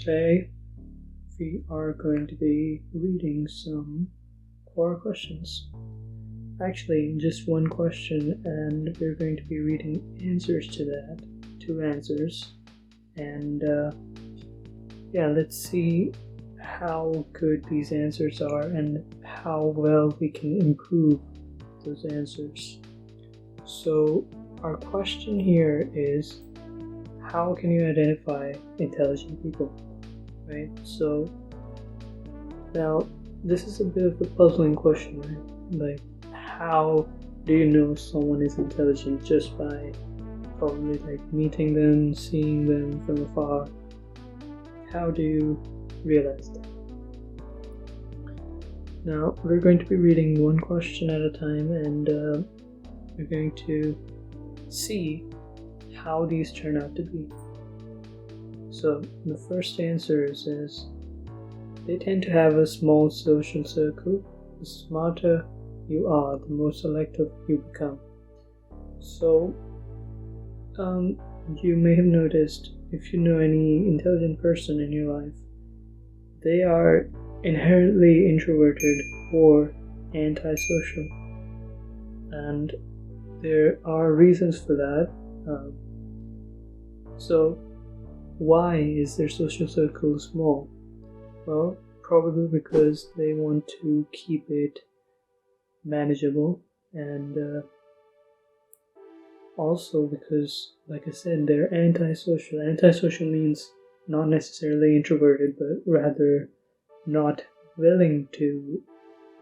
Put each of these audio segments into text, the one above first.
Today we are going to be reading some Quora questions. Actually, just one question, and we're going to be reading answers to that, 2 answers. And let's see how good these answers are and how well we can improve those answers. So our question here is, how can you identify intelligent people, right? So now this is a bit of a puzzling question, right? Like, how do you know someone is intelligent? Just by probably like meeting them, seeing them from afar. How do you realize that? Now we're going to be reading one question at a time, and we're going to see how these turn out to be. So the first answer is they tend to have a small social circle. The smarter you are, the more selective you become. So you may have noticed, if you know any intelligent person in your life, they are inherently introverted or antisocial, and there are reasons for that. So why is their social circle small? Well, probably because they want to keep it manageable, and also because, like I said, they're antisocial. Antisocial means not necessarily introverted, but rather not willing to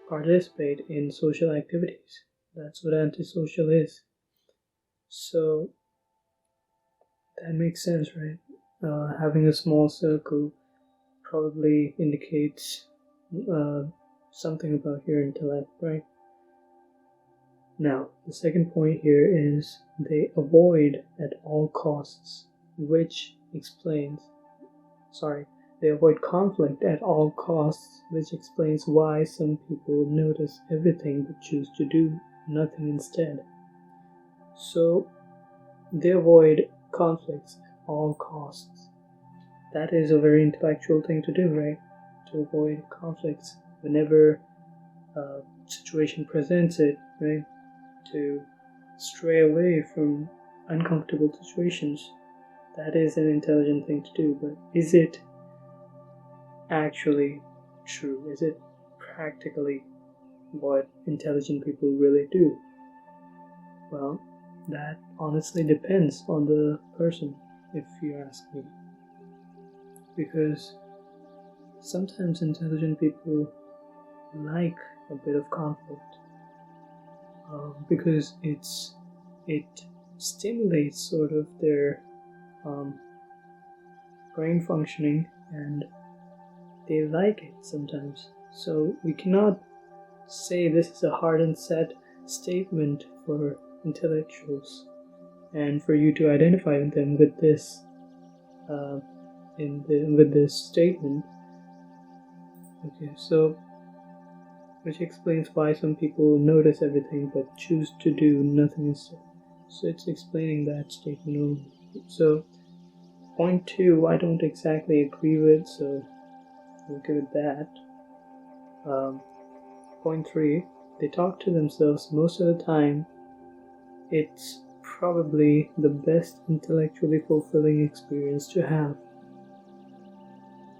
participate in social activities. That's what antisocial is. So that makes sense, right? Having a small circle probably indicates something about your intellect, right? Now, the second point here is they avoid at all costs, they avoid conflict at all costs, which explains why some people notice everything but choose to do nothing instead. So, they avoid conflicts at all costs. That is a very intellectual thing to do, right? To avoid conflicts whenever a situation presents it, right? To stray away from uncomfortable situations. That is an intelligent thing to do, but is it actually true? Is it practically what intelligent people really do? Well, that honestly depends on the person, if you ask me. Because sometimes intelligent people like a bit of conflict, because it stimulates sort of their brain functioning, and they like it sometimes. So we cannot say this is a hard and set statement for intellectuals, and for you to identify them with this with this statement. Okay, so which explains why some people notice everything but choose to do nothing instead. So it's explaining that statement only. So point 2 I don't exactly agree with, so we'll give it that. Point 3, they talk to themselves most of the time. It's probably the best intellectually fulfilling experience to have.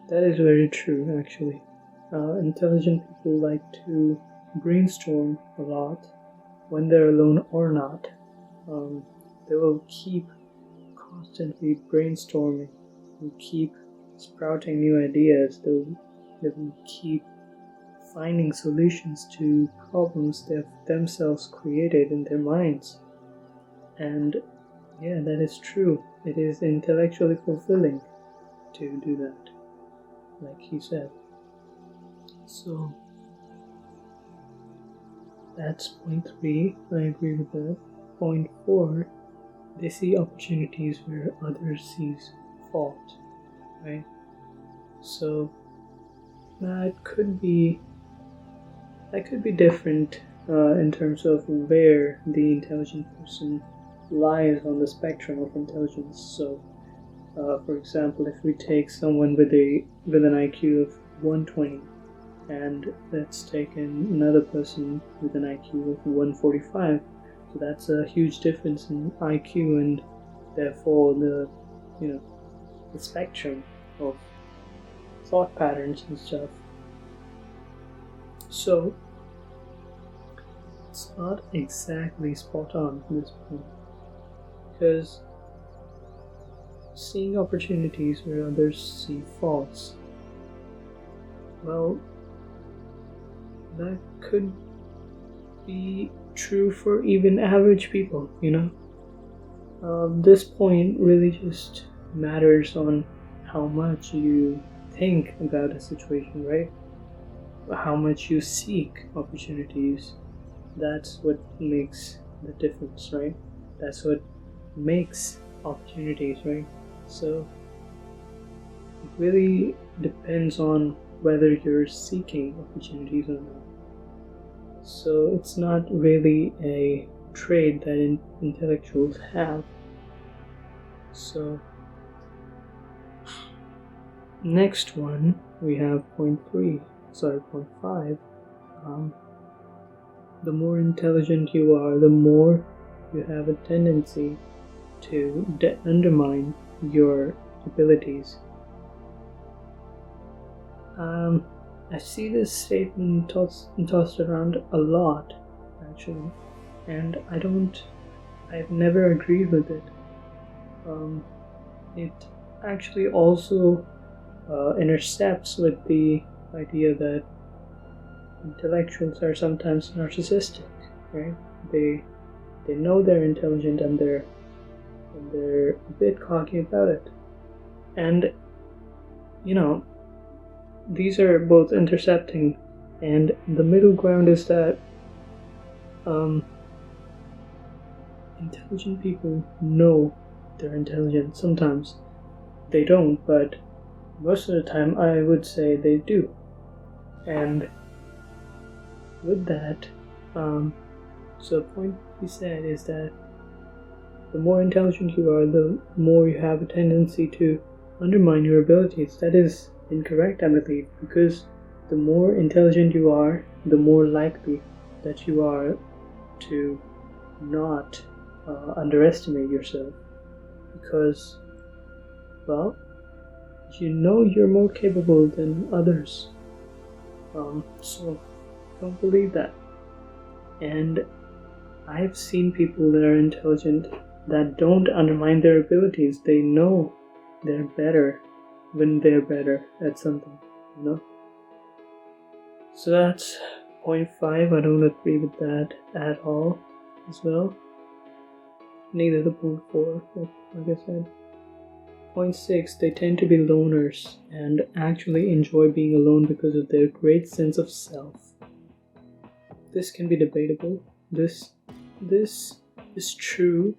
That is very true, actually. Intelligent people like to brainstorm a lot, when they're alone or not. They will keep constantly brainstorming, and keep sprouting new ideas. They will keep finding solutions to problems they've themselves created in their minds. And yeah, that is true. It is intellectually fulfilling to do that, like he said. So that's point 3, I agree with that. Point 4, they see opportunities where others see fault, right? So that could be different in terms of where the intelligent person lies on the spectrum of intelligence. So For example, if we take someone with an IQ of 120, and let's take another person with an IQ of 145, so that's a huge difference in IQ, and therefore the spectrum of thought patterns and stuff. So it's not exactly spot on at this point, because seeing opportunities where others see faults, well, that could be true for even average people, This point really just matters on how much you think about a situation, right? How much you seek opportunities. That's what makes the difference, right? That's what makes opportunities, right? So it really depends on whether you're seeking opportunities or not. So it's not really a trait that intellectuals have. So next one, we have point 5. The more intelligent you are, the more you have a tendency to undermine your abilities. I see this statement tossed around a lot, actually, and I've never agreed with it. It actually also intercepts with the idea that intellectuals are sometimes narcissistic, right? They know they're intelligent, and they're a bit cocky about it. And these are both intercepting, and the middle ground is that intelligent people know they're intelligent. Sometimes they don't, but most of the time I would say they do. And with that, so the point he said is that the more intelligent you are, the more you have a tendency to undermine your abilities. That is incorrect, I believe, because the more intelligent you are, the more likely that you are to not underestimate yourself, because, well, you're more capable than others. So don't believe that. And I've seen people that are intelligent that don't undermine their abilities. They know they're better when they're better at something, So that's point 5. I don't agree with that at all as well. Neither the point 4, like I said. Point 6, they tend to be loners and actually enjoy being alone because of their great sense of self. This can be debatable. This is true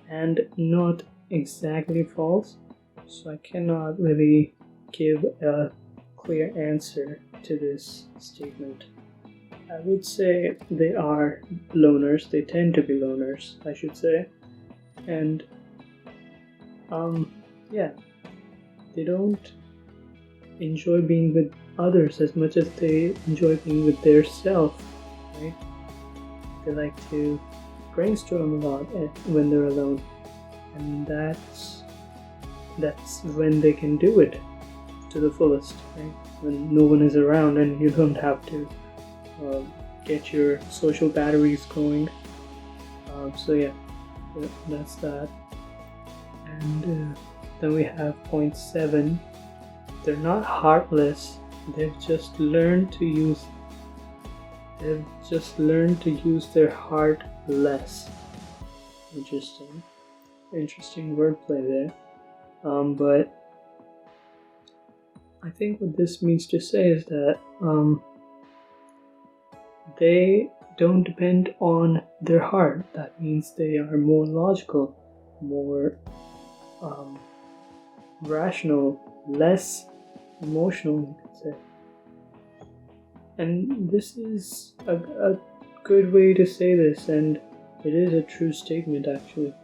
and not exactly false, so I cannot really give a clear answer to this statement. I would say they are loners. They tend to be loners, I should say. And they don't enjoy being with others as much as they enjoy being with their self, right? They like to brainstorm a lot when they're alone, and that's when they can do it to the fullest, right? When no one is around and you don't have to get your social batteries going. So that's that. And then we have point 7. They're not heartless. They've just learned to use their heart less. Interesting wordplay there. But I think what this means to say is that they don't depend on their heart. That means they are more logical, more rational, less emotional, you could say. And this is a good way to say this, and it is a true statement, actually.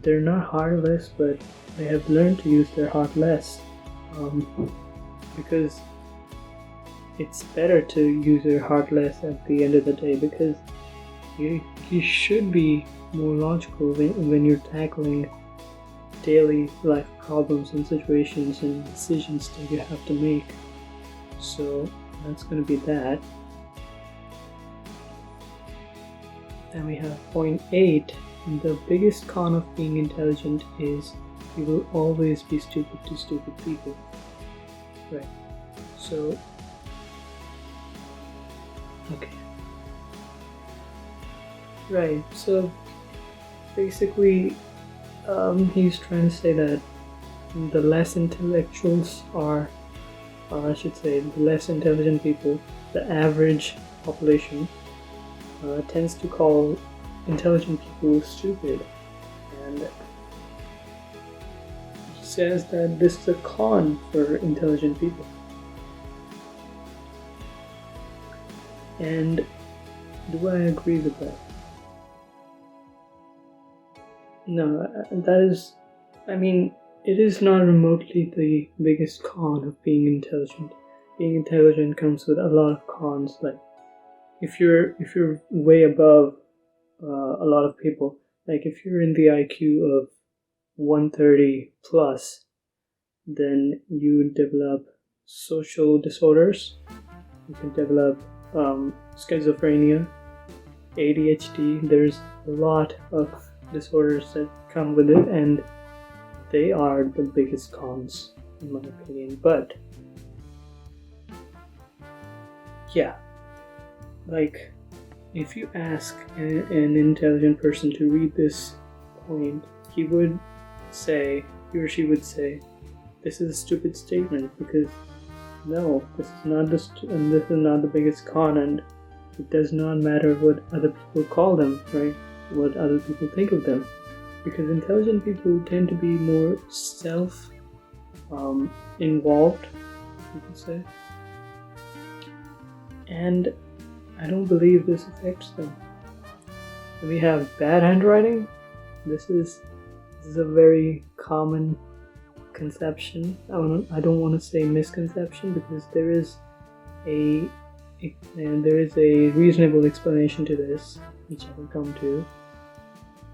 they're not heartless, but they have learned to use their heart less, because it's better to use your heart less at the end of the day, because you should be more logical when you're tackling daily life problems and situations and decisions that you have to make. So that's going to be that. Then we have point 8. The biggest con of being intelligent is you will always be stupid to stupid people. Right. So, okay. Right, so basically he's trying to say that the less intellectuals are, or I should say the less intelligent people, the average population tends to call intelligent people stupid, and he says that this is a con for intelligent people. And do I agree with that? No, that is, I mean, it is not remotely the biggest con of being intelligent. Being intelligent comes with a lot of cons. Like, if you're way above a lot of people, like if you're in the IQ of 130 plus, then you develop social disorders. You can develop schizophrenia, ADHD. There's a lot of disorders that come with it, and they are the biggest cons in my opinion. But yeah, like if you ask an intelligent person to read this point, he or she would say, this is a stupid statement, because no, this is not the biggest con, and it does not matter what other people call them, right? What other people think of them, because intelligent people tend to be more involved, you could say, and I don't believe this affects them. When we have bad handwriting, this is a very common conception. I don't want to say misconception, because there is a reasonable explanation to this, which I will come to.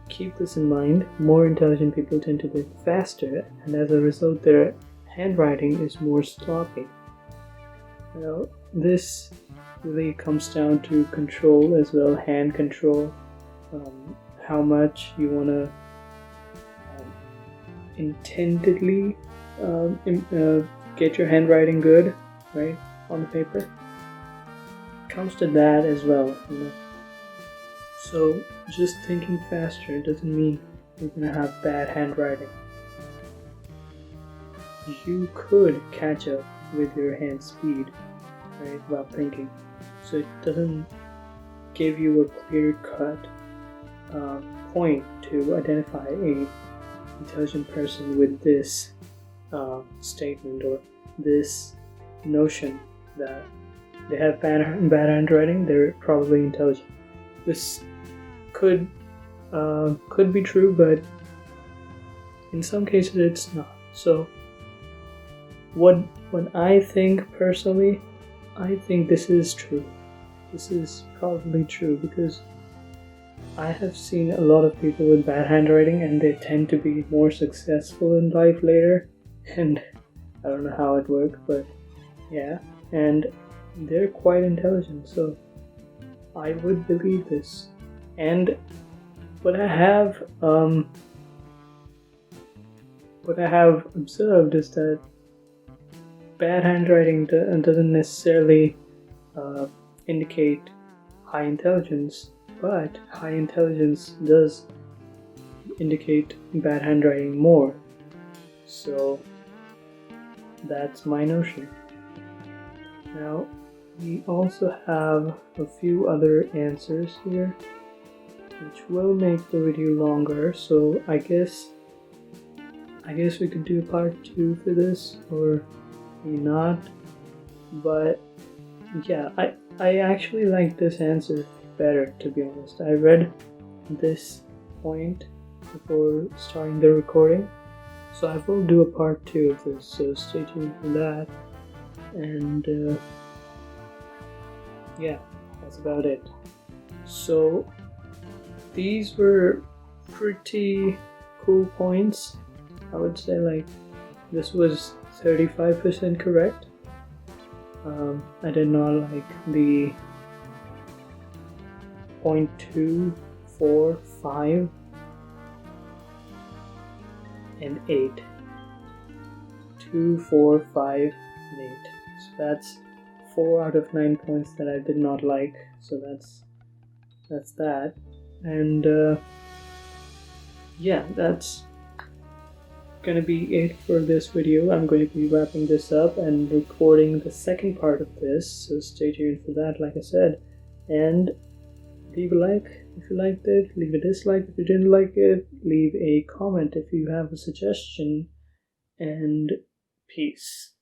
Keep this in mind. More intelligent people tend to think faster, and as a result their handwriting is more sloppy. Now, this really comes down to control as well, hand control, how much you want to intendedly get your handwriting good, right, on the paper. It comes to that as well, you know. So just thinking faster doesn't mean you're gonna have bad handwriting. You could catch up with your hand speed, right, while thinking. So it doesn't give you a clear-cut point to identify a intelligent person with this statement or this notion that they have bad handwriting, they're probably intelligent. This could be true, but in some cases it's not. So what I think personally, I think this is true. This is probably true, because I have seen a lot of people with bad handwriting, and they tend to be more successful in life later. And I don't know how it works, but yeah, and they're quite intelligent, so I would believe this. And what I have observed is that bad handwriting doesn't necessarily indicate high intelligence, but high intelligence does indicate bad handwriting more. So that's my notion. Now, we also have a few other answers here, which will make the video longer, so I guess we could do part 2 for this, or maybe not. But yeah, I actually like this answer better, to be honest. I read this point before starting the recording. So I will do a part 2 of this, so stay tuned for that. And yeah, that's about it. So these were pretty cool points. I would say like this was 35% correct. I did not like the 0.2, 4, 5, and 8. 2, 4, 5, and 8. So that's 4 out of 9 points that I did not like. So that's that. And yeah, that's gonna be it for this video. I'm going to be wrapping this up and recording the second part of this, so stay tuned for that, like I said. And leave a like if you liked it, leave a dislike if you didn't like it, leave a comment if you have a suggestion, and peace.